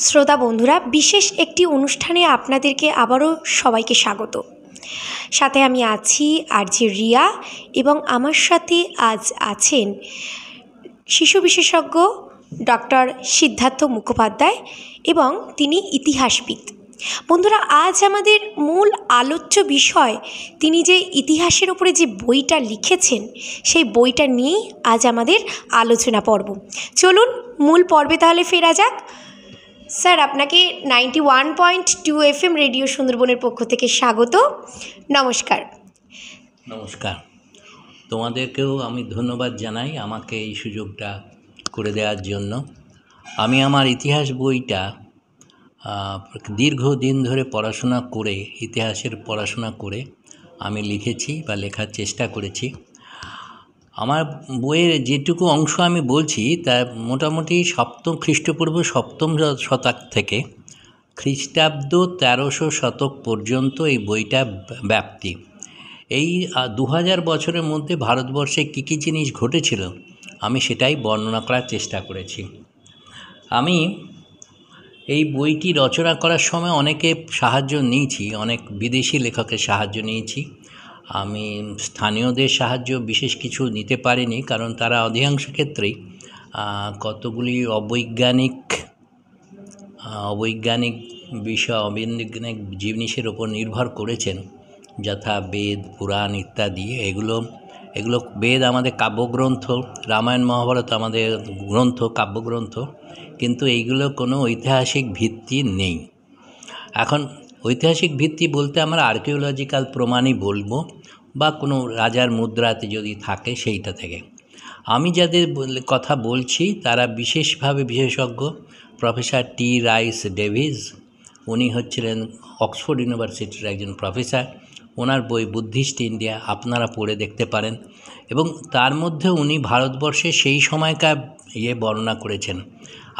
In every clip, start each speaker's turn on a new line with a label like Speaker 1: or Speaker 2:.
Speaker 1: শ্রোতা বন্ধুরা, বিশেষ একটি অনুষ্ঠানে আপনাদেরকে আবারও সবাইকে স্বাগত। সাথে আমি আছি আরজে রিয়া, এবং আমার সাথে আজ আছেন শিশু বিশেষজ্ঞ ডক্টর সিদ্ধার্থ মুখোপাধ্যায়, এবং তিনি ইতিহাসবিদ। বন্ধুরা, আজ আমাদের মূল আলোচ্য বিষয়, তিনি যে ইতিহাসের উপরে যে বইটা লিখেছেন, সেই বইটা নিয়েই আজ আমাদের আলোচনা পর্ব। চলুন মূল পর্বে তাহলে ফেরা যাক। স্যার, আপনাকে 91.2 FM রেডিও সুন্দরবনের পক্ষ থেকে স্বাগত। নমস্কার।
Speaker 2: নমস্কার। তোমাদেরকেও আমি ধন্যবাদ জানাই আমাকে এই সুযোগটা করে দেওয়ার জন্য। আমি আমার ইতিহাস বইটা দীর্ঘদিন ধরে ইতিহাসের পড়াশোনা করে আমি লিখেছি বা লেখার চেষ্টা করেছি। আমার বইয়ের যেটুকু অংশ আমি বলছি তা মোটামুটি খ্রিস্টপূর্ব সপ্তম শতক থেকে খ্রিস্টাব্দ 1300 শতক পর্যন্ত এই বইটা ব্যাপ্তি। এই 2000 বছরের মধ্যে ভারতবর্ষে কী কী জিনিস ঘটেছিল আমি সেটাই বর্ণনা করার চেষ্টা করেছি। আমি এই বইটি রচনা করার সময় সাহায্য নিয়েছি, অনেক বিদেশি লেখকের সাহায্য নিয়েছি। আমি স্থানীয়দের সাহায্য বিশেষ কিছু নিতে পারিনি, কারণ তারা অধিকাংশ ক্ষেত্রেই কতগুলি অবৈজ্ঞানিক বিষয়, অবৈজ্ঞানিক জিনিসের ওপর নির্ভর করেছেন, যথা বেদ, পুরাণ ইত্যাদি। এগুলো বেদ আমাদের কাব্যগ্রন্থ, রামায়ণ মহাভারত আমাদের কাব্যগ্রন্থ, কিন্তু এইগুলো কোনো ঐতিহাসিক ভিত্তি নেই। এখন ঐতিহাসিক ভিত্তি বলতে আমরা আর্কিওলজিক্যাল প্রমাণই বলবো, বা কোনো রাজার মুদ্রাতে যদি থাকে সেইটা থেকে। আমি যাদের কথা বলছি তারা বিশেষভাবে বিশেষজ্ঞ। প্রফেসর টি রাইস ডেভিস, উনি হচ্ছিলেন অক্সফোর্ড ইউনিভার্সিটির একজন প্রফেসর। ওনার বই বুদ্ধিস্ট ইন্ডিয়া আপনারা পড়ে দেখতে পারেন, এবং তার মধ্যে উনি ভারতবর্ষে সেই সময়কার বর্ণনা করেছেন।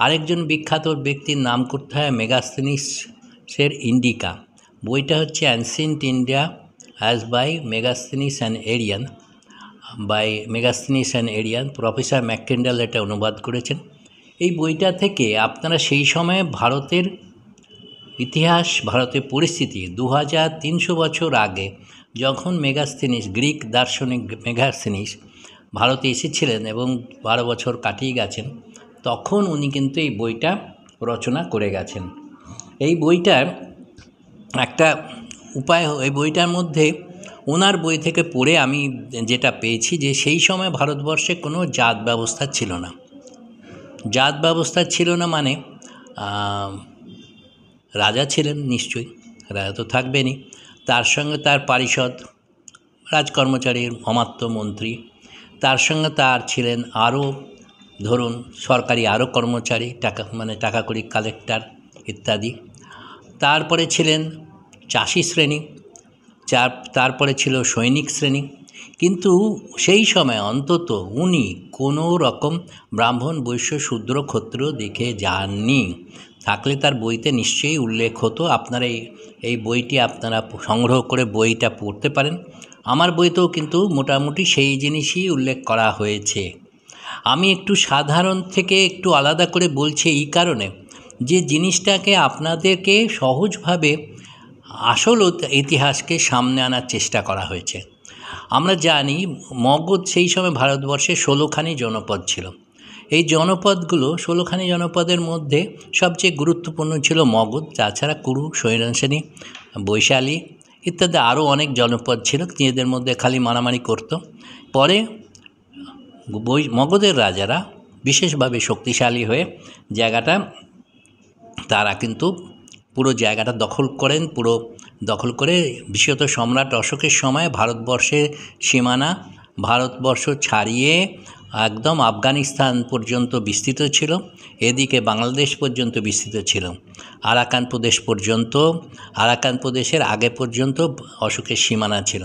Speaker 2: আরেকজন বিখ্যাত ব্যক্তির নাম করতে হয় মেগাস্থেনিসের ইন্ডিকা। বইটা হচ্ছে ancient India as by Megasthenes and Arrian. Professor McCrindle এটা অনুবাদ করেছেন। এই বইটা থেকে আপনারা সেই সময়ে ভারতের ইতিহাস, ভারতের পরিস্থিতি 2300 বছর আগে যখন গ্রিক দার্শনিক মেগাস্থেনিস ভারতে এসেছিলেন এবং 12 বছর কাটিয়ে গেছেন, তখন উনি কিন্তু এই বইটা রচনা করে গেছেন। এই বইটার একটা উপায়, এই বইটার মধ্যে ওনার বই থেকে পড়ে আমি যেটা পেয়েছি, যে সেই সময় ভারতবর্ষে কোনো জাত ব্যবস্থা ছিল না। মানে রাজা ছিলেন নিশ্চয়ই, রাজা তো থাকবেনই, তার সঙ্গে তার পারিষদ, রাজকর্মচারী, অমাত্য, মন্ত্রী, তার সঙ্গে তার ছিলেন আরও ধরুন সরকারি আরও কর্মচারী, টাকা কড়ি কালেক্টর ইত্যাদি। তারপরে ছিলেন চাষি শ্রেণী, তারপরে ছিল সৈনিক শ্রেণী। কিন্তু সেই সময় অন্তত উনি কোনো রকম ব্রাহ্মণ, বৈশ্য, শূদ্র, ক্ষত্রিয় দেখে যাননি। থাকলে তার বইতে নিশ্চয়ই উল্লেখ হতো। আপনারা এই বইটি আপনারা সংগ্রহ করে বইটা পড়তে পারেন। আমার বইতেও কিন্তু মোটামুটি সেই জিনিসই উল্লেখ করা হয়েছে। আমি একটু সাধারণ থেকে একটু আলাদা করে বলছি এই কারণে, যে জিনিসটাকে আপনাদেরকে সহজভাবে আসল ইতিহাসকে সামনে আনার চেষ্টা করা হয়েছে। আমরা জানি মগধ সেই সময় ভারতবর্ষে 16খানি জনপদ ছিল। এই জনপদগুলো 16খানি জনপদের মধ্যে সবচেয়ে গুরুত্বপূর্ণ ছিল মগধ। তাছাড়া কুরু, সৈন্যাসিনী, বৈশালী ইত্যাদি আরও অনেক জনপদ ছিল, নিজেদের মধ্যে খালি মারামারি করত। পরে মগধের রাজারা বিশেষভাবে শক্তিশালী হয়ে তারা কিন্তু পুরো জায়গাটা দখল করে বিশেষত সম্রাট অশোকের সময় ভারতবর্ষের সীমানা, ভারতবর্ষ ছাড়িয়ে একদম আফগানিস্তান পর্যন্ত বিস্তৃত ছিল, এদিকে বাংলাদেশ পর্যন্ত বিস্তৃত ছিল, আরাকান প্রদেশের আগে পর্যন্ত অশোকের সীমানা ছিল।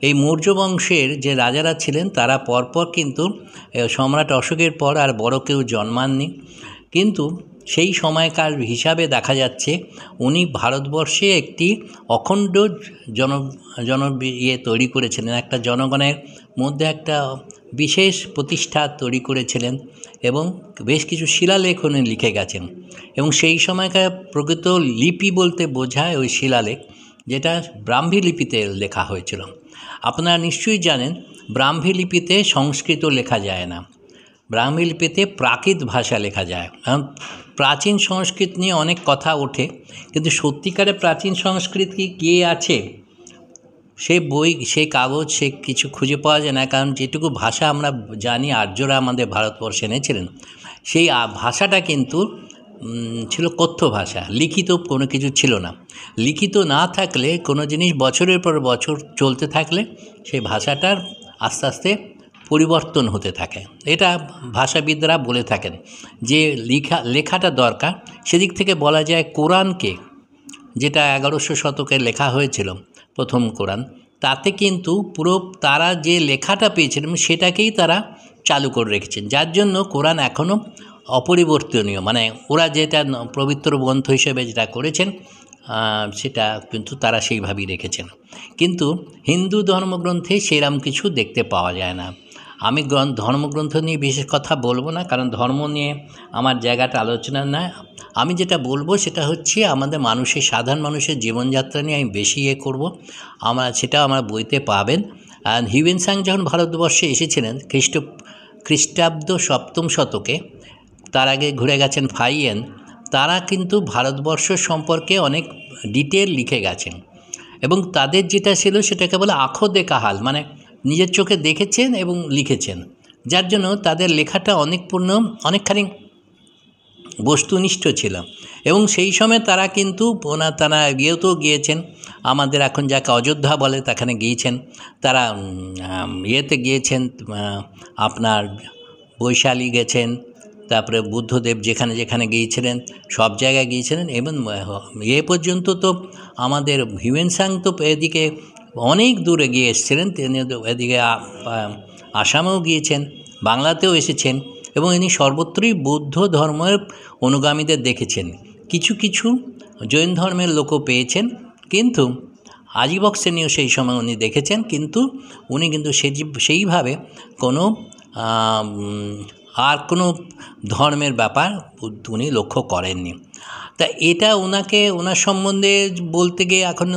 Speaker 2: এই মৌর্য বংশের যে রাজারা ছিলেন তারা পরপর কিন্তু সম্রাট অশোকের পর আর বড় কেউ জন্মাননি, কিন্তু সেই সময়কার হিসাবে দেখা যাচ্ছে উনি ভারতবর্ষে একটি অখণ্ড তৈরি করেছিলেন। একটা জনগণের মধ্যে একটা বিশেষ প্রতিষ্ঠা তৈরি করেছিলেন এবং বেশ কিছু শিলালেখ উনি লিখে গেছেন। এবং সেই সময়কার প্রকৃত লিপি বলতে বোঝায় ওই শিলালেখ, যেটা ব্রাহ্মী লিপিতে লেখা হয়েছিল। আপনারা নিশ্চয়ই জানেন ব্রাহ্মী লিপিতে সংস্কৃত লেখা যায় না, ব্রাহ্মী লিপিতে প্রাকৃত ভাষা লেখা যায়। প্রাচীন সংস্কৃত নিয়ে অনেক কথা ওঠে, কিন্তু সত্যিকারে প্রাচীন সংস্কৃত কি কে আছে, সে বই, সেই কাগজ, সে কিছু খুঁজে পাওয়া যায় না। কারণ যেটুকু ভাষা আমরা জানি আর্যরা আমাদের ভারতবর্ষে এনেছিলেন, সেই ভাষাটা কিন্তু ছিল কথ্য ভাষা, লিখিত কোনো কিছু ছিল না। লিখিত না থাকলে কোনো জিনিস বছরের পর বছর চলতে থাকলে সেই ভাষাটার আস্তে আস্তে পরিবর্তন হতে থাকে। এটা ভাষাবিদরা বলে থাকেন যে লেখাটা দরকার। সেদিক থেকে বলা যায় কোরআনকে, যেটা 1100 শতকে লেখা হয়েছিল প্রথম কোরআন, তাতে কিন্তু পুরো তারা যে লেখাটা পেয়েছিলেন সেটাকেই তারা চালু করে রেখেছেন, যার জন্য কোরআন এখনও অপরিবর্তনীয়। মানে ওরা যেটা পবিত্র গ্রন্থ হিসেবে যেটা করেছেন সেটা কিন্তু তারা সেইভাবেই রেখেছেন। কিন্তু হিন্দু ধর্মগ্রন্থে সেরকম কিছু দেখতে পাওয়া যায় না। আমি ধর্মগ্রন্থ নিয়ে বিশেষ কথা বলবো না, কারণ ধর্ম নিয়ে আমার জায়গাটা আলোচনা নয়। আমি যেটা বলবো সেটা হচ্ছে আমাদের সাধারণ মানুষের জীবনযাত্রা নিয়ে আমি বেশি করব। সেটা আমার বইতে পাবেন। আর হিউয়েন সাং যখন ভারতবর্ষে এসেছিলেন খ্রিস্টাব্দ 7ম শতকে, তার আগে ঘুরে গেছেন ফাইয়েন, তারা কিন্তু ভারতবর্ষ সম্পর্কে অনেক ডিটেল লিখে গেছেন। এবং তাদের যেটা ছিল সেটাকে বলে আঁখো দেখা হাল, মানে নিজের চোখে দেখেছেন এবং লিখেছেন, যার জন্য তাদের লেখাটা অনেকখানি বস্তুনিষ্ঠ ছিল। এবং সেই সময় তারা কিন্তু তারা ইয়েতেও গিয়েছেন, আমাদের এখন যাকে অযোধ্যা বলে সেখানে গিয়েছেন, তারা ইয়েতে গিয়েছেন, আপনার বৈশালী গেছেন, তারপরে বুদ্ধদেব যেখানে যেখানে গিয়েছিলেন সব জায়গায় গিয়েছিলেন। এবং পর্যন্ত তো আমাদের হিউয়েন সাং তো এদিকে অনেক দূরে গিয়ে এসেছিলেন, তিনি এদিকে আসামেও গিয়েছেন, বাংলাতেও এসেছেন, এবং ইনি সর্বত্রই বৌদ্ধ ধর্মের অনুগামীদের দেখেছেন। কিছু কিছু জৈন ধর্মের লোকও পেয়েছেন, কিন্তু আজীবক শ্রেণীও সেই সময় উনি দেখেছেন, কিন্তু উনি কিন্তু সেইভাবে কোনো আর কোনো ধর্মের ব্যাপার উনি লক্ষ্য করেননি। তা এটা ওনার সম্বন্ধে বলতে গিয়ে এখন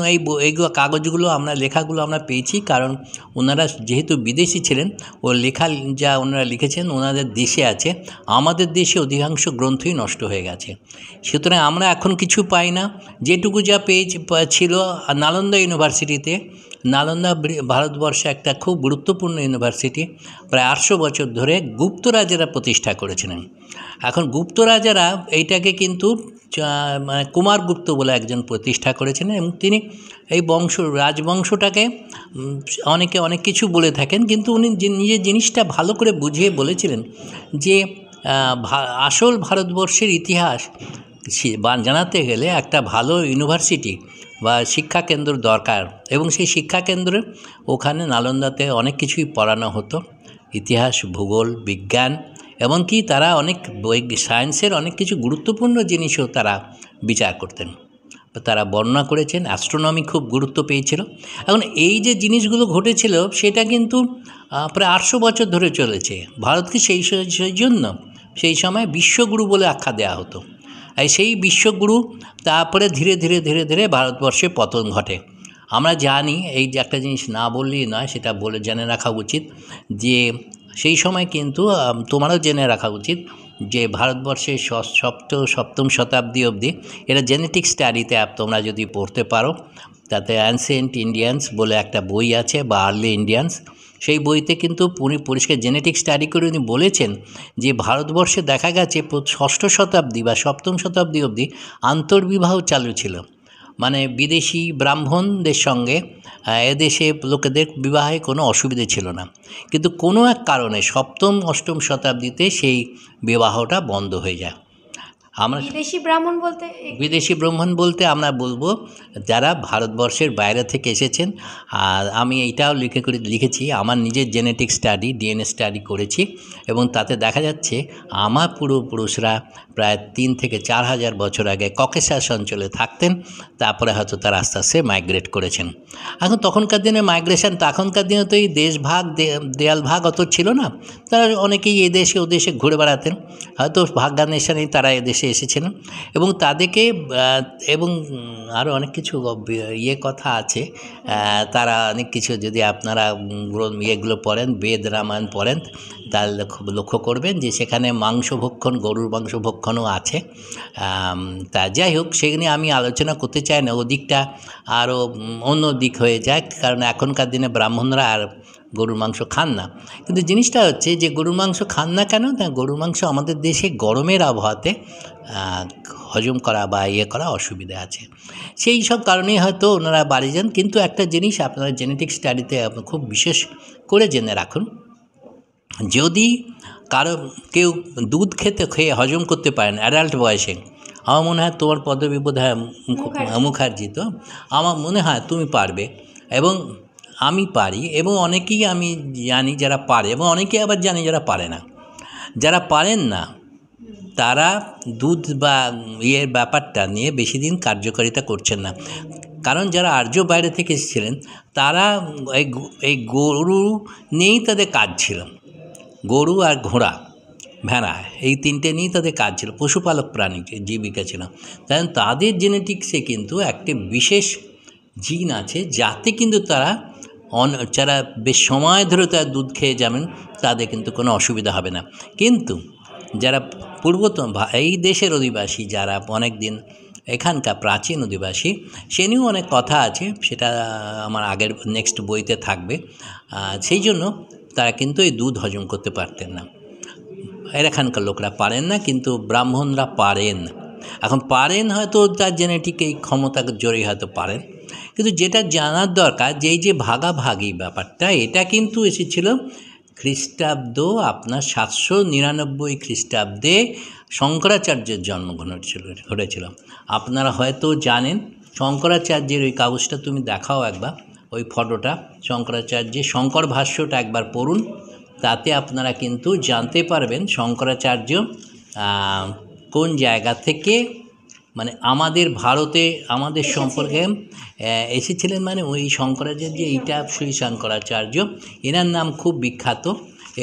Speaker 2: এই কাগজগুলো লেখাগুলো আমরা পেয়েছি, কারণ ওনারা যেহেতু বিদেশি ছিলেন, ও লেখা যা ওনারা লিখেছেন ওনাদের দেশে আছে। আমাদের দেশে অধিকাংশ গ্রন্থই নষ্ট হয়ে গেছে, সুতরাং আমরা এখন কিছু পাই না। যেটুকু যা ছিল নালন্দা ইউনিভার্সিটিতে, নালন্দা ভারতবর্ষে একটা খুব গুরুত্বপূর্ণ ইউনিভার্সিটি, প্রায় 800 বছর ধরে গুপ্তরাজেরা প্রতিষ্ঠা করেছিলেন। এখন গুপ্তরাজারা এইটাকে কিন্তু মানে কুমারগুপ্ত বলে একজন প্রতিষ্ঠা করেছিলেন, এবং তিনি এই রাজবংশটাকে অনেকে অনেক কিছু বলে থাকেন, কিন্তু উনি নিজের জিনিসটা ভালো করে বুঝিয়ে বলেছিলেন যে আসল ভারতবর্ষের ইতিহাস জানাতে গেলে একটা ভালো ইউনিভার্সিটি বা শিক্ষাকেন্দ্র দরকার। এবং সেই শিক্ষাকেন্দ্রে ওখানে নালন্দাতে অনেক কিছুই পড়ানো হতো, ইতিহাস, ভূগোল, বিজ্ঞান, এমনকি তারা অনেক সায়েন্সের অনেক কিছু গুরুত্বপূর্ণ জিনিসও তারা বিচার করতেন, তারা বর্ণনা করেছেন। অ্যাস্ট্রোনমি খুব গুরুত্ব পেয়েছিল। এখন এই যে জিনিসগুলো ঘটেছিল সেটা কিন্তু প্রায় 800 বছর ধরে চলেছে। ভারতকে সেই জন্য সেই সময় বিশ্বগুরু বলে আখ্যা দেওয়া হতো। আর সেই বিশ্বগুরু তারপরে ধীরে ধীরে ধীরে ধীরে ভারতবর্ষে পতন ঘটে। আমরা জানি, এই যে একটা জিনিস না বললেই নয়, সেটা বলে জেনে রাখা উচিত, যে সেই সময় কিন্তু তোমারও জেনে রাখা উচিত যে ভারতবর্ষে 7ম শতাব্দী অবধি এটা জেনেটিক স্টাডিতে তোমরা যদি পড়তে পারো, তাতে অ্যানসিয়েন্ট ইন্ডিয়ান্স বলে একটা বই আছে, বা আর্লি ইন্ডিয়ান্স, সেই বইতে কিন্তু উনি পরিষ্কার জেনেটিক স্টাডি করে উনি বলেছেন যে ভারতবর্ষে দেখা গেছে 6ষ্ঠ শতাব্দী বা 7ম শতাব্দী অবধি আন্তর্বিবাহ চালু ছিল। মানে বিদেশি ব্রাহ্মণদের সঙ্গে এদেশে লোকেদের বিবাহে কোনো অসুবিধে ছিল না, কিন্তু কোনো এক কারণে 7ম 8ম শতাব্দীতে সেই বিবাহটা বন্ধ হয়ে যায়। আমরা
Speaker 1: বিদেশি ব্রাহ্মণ বলতে
Speaker 2: বিদেশি ব্রাহ্মণ বলতে আমরা বলবো যারা ভারতবর্ষের বাইরে থেকে এসেছেন। আর আমি এইটাও লিখেছি, আমার নিজের জেনেটিক স্টাডি, ডিএনএ স্টাডি করেছি, এবং তাতে দেখা যাচ্ছে আমার পূর্বপুরুষরা প্রায় 3 থেকে 4 হাজার বছর আগে ককেশাস অঞ্চলে থাকতেন, তারপরে হয়তো তারা আস্তে আস্তে মাইগ্রেট করেছেন। এখন তখনকার দিনে মাইগ্রেশন, তখনকার দিনে তো এই দেশ ভাগ দেয়াল ভাগ অত ছিল না, তারা অনেকেই এ দেশে ও দেশে ঘুরে বেড়াতেন, হয়তো ভাগ্যান্বেষণেই তারা এদেশে এসেছিলেন। এবং তাদেরকে এবং আরও অনেক কিছু কথা আছে, তারা অনেক কিছু, যদি আপনারা ইয়েগুলো পড়েন, বেদ রামায়ণ পড়েন, তাহলে লক্ষ্য করবেন যে সেখানে মাংসভক্ষণ, গরুর মাংসভক্ষণও আছে। তা যাই হোক, সেখানে আমি আলোচনা করতে চাই না, ওদিকটা আরও অন্য দিক হয়ে যায়, কারণ এখনকার দিনে ব্রাহ্মণরা আর গরুর মাংস খান না। কিন্তু জিনিসটা হচ্ছে যে গরুর মাংস খান না কেন, না গরুর মাংস আমাদের দেশে গরমের আবহাওয়াতে হজম করা বা করা অসুবিধা আছে, সেই সব কারণেই হয়তো ওনারা বাড়ি যান। কিন্তু একটা জিনিস আপনারা জেনেটিক স্টাডিতে খুব বিশেষ করে জেনে রাখুন, যদি কেউ দুধ খেয়ে হজম করতে পারেন অ্যাডাল্ট বয়সে, আমার মনে হয় তোমার পদবী বোধ হয় মুখার্জি, তো আমার মনে হয় তুমি পারবে, এবং আমি পারি, এবং অনেকেই আমি জানি যারা পারে, এবং অনেকেই আবার জানি যারা পারে না। যারা পারেন না তারা দুধ বা ব্যাপারটা নিয়ে বেশি দিন কার্যকারিতা করছেন না, কারণ যারা আর্য বাইরে থেকে এসেছিলেন তারা এই গরু নিয়েই তাদের কাজ ছিল, গরু আর ঘোড়া, ভেড়া, এই 3টে নিয়েই তাদের কাজ ছিল, পশুপালক প্রাণী জীবিকা ছিল। কারণ তাদের জেনেটিক্সে কিন্তু একটি বিশেষ জিন আছে, যাতে কিন্তু যারা বেশ সময় ধরে তারা দুধ খেয়ে যাবেন, তাদের কিন্তু কোনো অসুবিধা হবে না। কিন্তু যারা পূর্বতন এই দেশের অধিবাসী, যারা অনেক দিন এখানকার প্রাচীন অধিবাসী, সে নিয়েও অনেক কথা আছে, সেটা আমার আগের নেক্সট বইতে থাকবে। সেই জন্য তারা কিন্তু এই দুধ হজম করতে পারতেন না। এখানকার লোকরা পারেন না, কিন্তু ব্রাহ্মণরা পারেন। এখন পারেন হয়তো তার জেনেটিক এই ক্ষমতার জোরেই হয়তো পারেন, কিন্তু যেটা জানার দরকার যে এই যে ভাগাভাগি ব্যাপারটা, এটা কিন্তু এসেছিল খ্রিস্টাব্দ আপনার 799 খ্রিস্টাব্দে শঙ্করাচার্যের জন্ম ঘটেছিল। আপনারা হয়তো জানেন, শঙ্করাচার্যের ওই কাগজটা তুমি দেখাও একবার, ওই ফটোটা, শঙ্করাচার্যের শঙ্কর ভাষ্যটা একবার পড়ুন, তাতে আপনারা কিন্তু জানতে পারবেন শঙ্করাচার্য কোন জায়গা থেকে, মানে আমাদের ভারতে আমাদের সম্পর্কে এসেছিলেন। মানে ওই শঙ্করাচার্য, এইটা শ্রী শঙ্করাচার্য, এনার নাম খুব বিখ্যাত,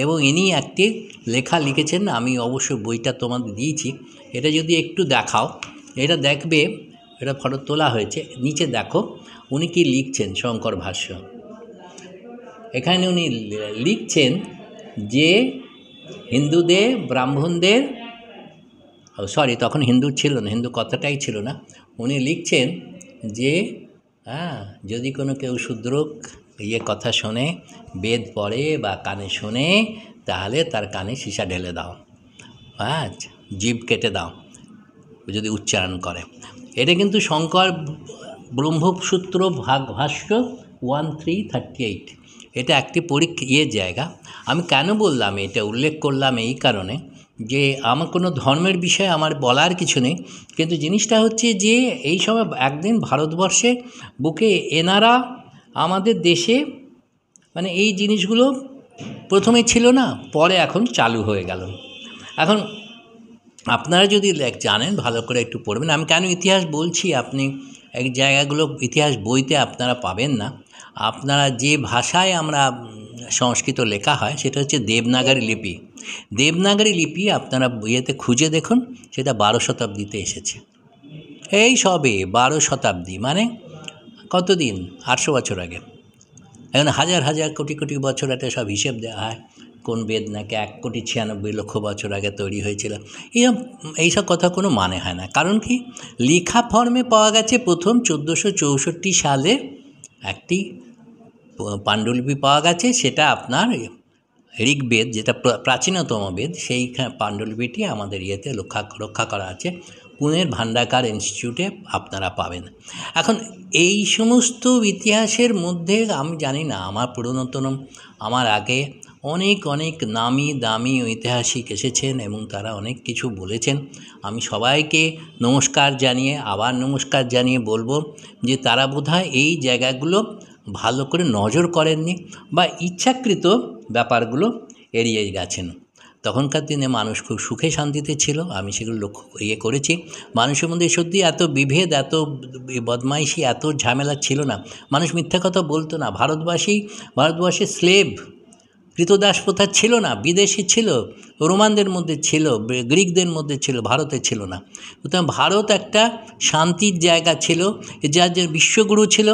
Speaker 2: এবং ইনি একটি লেখা লিখেছেন। আমি অবশ্য বইটা তোমাদের দিয়েছি, এটা যদি একটু দেখাও, এটা দেখবে, এটা ফটো তোলা হয়েছে, নিচে দেখো উনি কি লিখছেন। শঙ্কর ভাষ্য, এখানে উনি লিখছেন যে হিন্দুদের, ব্রাহ্মণদের, তখন হিন্দু ছিল না, হিন্দু কথাটাই ছিল না। উনি লিখছেন যে যদি কোনো কেউ শূদ্র কথা শোনে, বেদ পড়ে বা কানে শোনে, তাহলে তার কানে সীসা ঢেলে দাও, জিভ কেটে দাও যদি উচ্চারণ করে। এটা কিন্তু শঙ্কর ব্রহ্মসূত্র ভাষ্য 1338, এটা একটি জায়গা। আমি কেন বললাম, এটা উল্লেখ করলাম এই কারণে যে আমার কোনো ধর্মের বিষয়ে আমার বলার কিছু নেই, কিন্তু জিনিসটা হচ্ছে যে এই সময় একদিন ভারতবর্ষে বুকে এনারা আমাদের দেশে, মানে এই জিনিসগুলো প্রথমে ছিল না, পরে এখন চালু হয়ে গেল। এখন আপনারা যদি জানেন, ভালো করে একটু পড়বেন। আমি কেন ইতিহাস বলছি, আপনি এক জায়গাগুলো ইতিহাস বইতে আপনারা পাবেন না। আপনারা যে ভাষায় আমরা সংস্কৃত লেখা হয় সেটা হচ্ছে দেবনাগরী লিপি। দেবনাগরী লিপি আপনারা বইয়েতে খুঁজে দেখুন, সেটা 12 শতাব্দীতে এসেছে। এই সবে 12 শতাব্দী, মানে কতদিন, 800 বছর আগে। এখন হাজার হাজার কোটি কোটি বছর একটা সব হিসেব দেওয়া হয়, কোন বেদ নাকি 1,96,00,000 বছর আগে তৈরি হয়েছিল। এইসব কথা কোনো মানে হয় না। কারণ কি, লেখা ফর্মে পাওয়া গেছে প্রথম 1464 সালে একটি পাণ্ডুলিপি পাওয়া গেছে, সেটা আপনার ঋগ্বেদ, যেটা প্রাচীনতম বেদ, সেই পাণ্ডুলিপিটি আমাদের ইয়েতে রক্ষা করা আছে, পুনের ভান্ডারকার ইনস্টিটিউটে আপনারা পাবেন। এখন এই সমস্ত ইতিহাসের মধ্যে আমি জানি না, আমার পুরনোতন, আমার আগে অনেক অনেক নামি দামি ঐতিহাসিক এসেছেন এবং তারা অনেক কিছু বলেছেন। আমি সবাইকে নমস্কার জানিয়ে আবার নমস্কার জানিয়ে বলবো যে তারা বোধহয় এই জায়গাগুলো ভালো করে নজর করেননি বা ইচ্ছাকৃত ব্যাপারগুলো এড়িয়ে গেছেন। তখনকার দিনে মানুষ খুব সুখে শান্তিতে ছিল, আমি সেগুলো লক্ষ্য করেছি। মানুষের মধ্যে সত্যি এত বিভেদ, এত বদমাইশি, এত ঝামেলা ছিল না। মানুষ মিথ্যা কথা বলতো না। ভারতবর্ষে স্লেভ কৃতদাস প্রথা ছিল না, বিদেশে ছিল, রোমানদের মধ্যে ছিল, গ্রিকদের মধ্যে ছিল, ভারতে ছিল না। সুতরাং ভারত একটা শান্তির জায়গা ছিল। যার যে বিশ্বগুরু ছিল,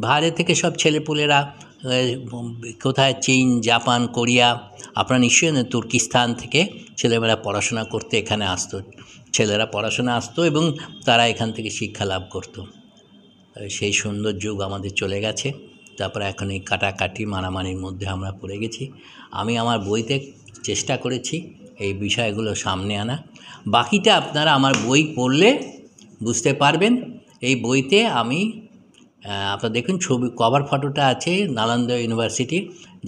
Speaker 2: বাইরে থেকে সব ছেলেপুলেরা কোথায় চীন, জাপান, কোরিয়া, আপনারা নিশ্চয়ই তুর্কিস্তান থেকে ছেলেমেয়েরা পড়াশোনা করতে এখানে আসতো, ছেলেরা পড়াশোনা আসতো এবং তারা এখান থেকে শিক্ষা লাভ করতো। সেই সুন্দর যুগ আমাদের চলে গেছে। তারপরে এখন এই কাটাকাটি মারামারির মধ্যে আমরা পড়ে গেছি। আমি আমার বইতে চেষ্টা করেছি এই বিষয়গুলো সামনে আনা। বাকিটা আপনারা আমার বই পড়লে বুঝতে পারবেন। এই বইতে আমি আপনারা দেখুন ছবি কভার ফটোটা আছে নালন্দা ইউনিভার্সিটি,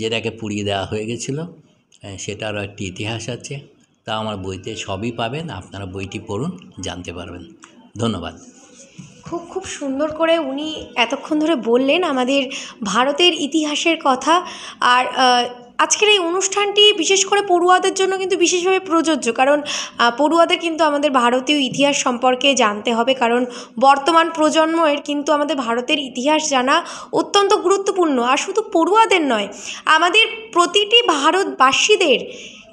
Speaker 2: যেটাকে পুড়িয়ে দেওয়া হয়ে গেছিলো, সেটারও একটি ইতিহাস আছে। তা আমার বইতে সবই পাবেন, আপনারা বইটি পড়ুন, জানতে পারবেন। ধন্যবাদ।
Speaker 1: খুব সুন্দর করে উনি এতক্ষণ ধরে বললেন আমাদের ভারতের ইতিহাসের কথা। আর আজকের এই অনুষ্ঠানটি বিশেষ করে পড়ুয়াদের জন্য কিন্তু বিশেষভাবে প্রযোজ্য, কারণ পড়ুয়াদের কিন্তু আমাদের ভারতীয় ইতিহাস সম্পর্কে জানতে হবে, কারণ বর্তমান প্রজন্মের কিন্তু আমাদের ভারতের ইতিহাস জানা অত্যন্ত গুরুত্বপূর্ণ। আর শুধু পড়ুয়াদের নয়, আমাদের প্রতিটি ভারতবাসীদের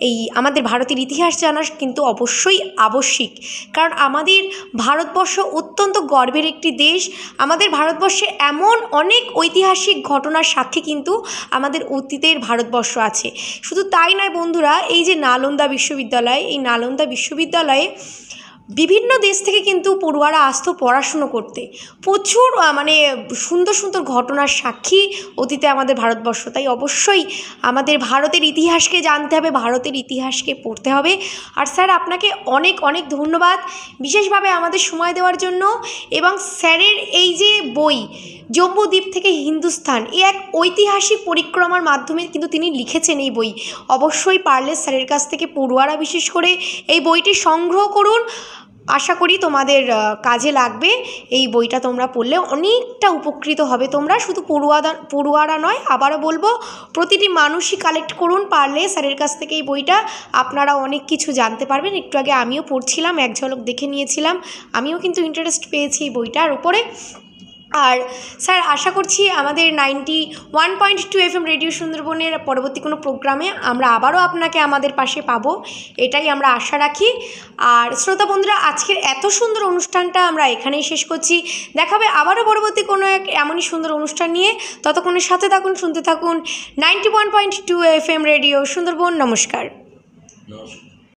Speaker 1: এই আমাদের ভারতের ইতিহাস জানা কিন্তু অবশ্যই আবশ্যিক, কারণ আমাদের ভারতবর্ষ অত্যন্ত গর্বের একটি দেশ। আমাদের ভারতবর্ষে এমন অনেক ঐতিহাসিক ঘটনার সাক্ষী কিন্তু আমাদের অতীতের ভারতবর্ষ আছে। শুধু তাই নয় বন্ধুরা, এই যে নালন্দা বিশ্ববিদ্যালয়, এই নালন্দা বিশ্ববিদ্যালয়ে বিভিন্ন দেশ থেকে কিন্তু পড়ুয়ারা আসতো পড়াশুনো করতে। প্রচুর সুন্দর সুন্দর ঘটনার সাক্ষী অতীতে আমাদের ভারতবর্ষ। তাই অবশ্যই আমাদের ভারতের ইতিহাসকে জানতে হবে, ভারতের ইতিহাসকে পড়তে হবে। আর স্যার আপনাকে অনেক অনেক ধন্যবাদ বিশেষভাবে আমাদের সময় দেওয়ার জন্য। এবং স্যারের এই যে বই জম্বুদ্বীপ থেকে হিন্দুস্তান, এই এক ঐতিহাসিক পরিক্রমার মাধ্যমে কিন্তু তিনি লিখেছেন এই বই। অবশ্যই পারলে স্যারের কাছ থেকে পড়ুয়ারা বিশেষ করে এই বইটি সংগ্রহ করুন। আশা করি তোমাদের কাজে লাগবে। এই বইটা তোমরা পড়লে অনেকটা উপকৃত হবে তোমরা। শুধু পড়ুয়ারা নয়, আবারও বলবো প্রতিটি মানুষই কালেক্ট করুন পারলে স্যারের কাছ থেকে এই বইটা। আপনারা অনেক কিছু জানতে পারবেন। একটু আগে আমিও পড়ছিলাম, এক ঝলক দেখে নিয়েছিলাম, আমিও কিন্তু ইন্টারেস্ট পেয়েছি এই বইটার উপরে। আর স্যার আশা করছি আমাদের 91.2 FM রেডিও সুন্দরবনের পরবর্তী কোনো প্রোগ্রামে আমরা আবারও আপনাকে আমাদের পাশে পাবো, এটাই আমরা আশা রাখি। আর শ্রোতা বন্ধুরা, আজকের এত সুন্দর অনুষ্ঠানটা আমরা এখানেই শেষ করছি। দেখাবে আবারও পরবর্তী কোনো এক এমনই সুন্দর অনুষ্ঠান নিয়ে। ততক্ষণের সাথে থাকুন, শুনতে থাকুন 91.2 FM রেডিও সুন্দরবন। নমস্কার।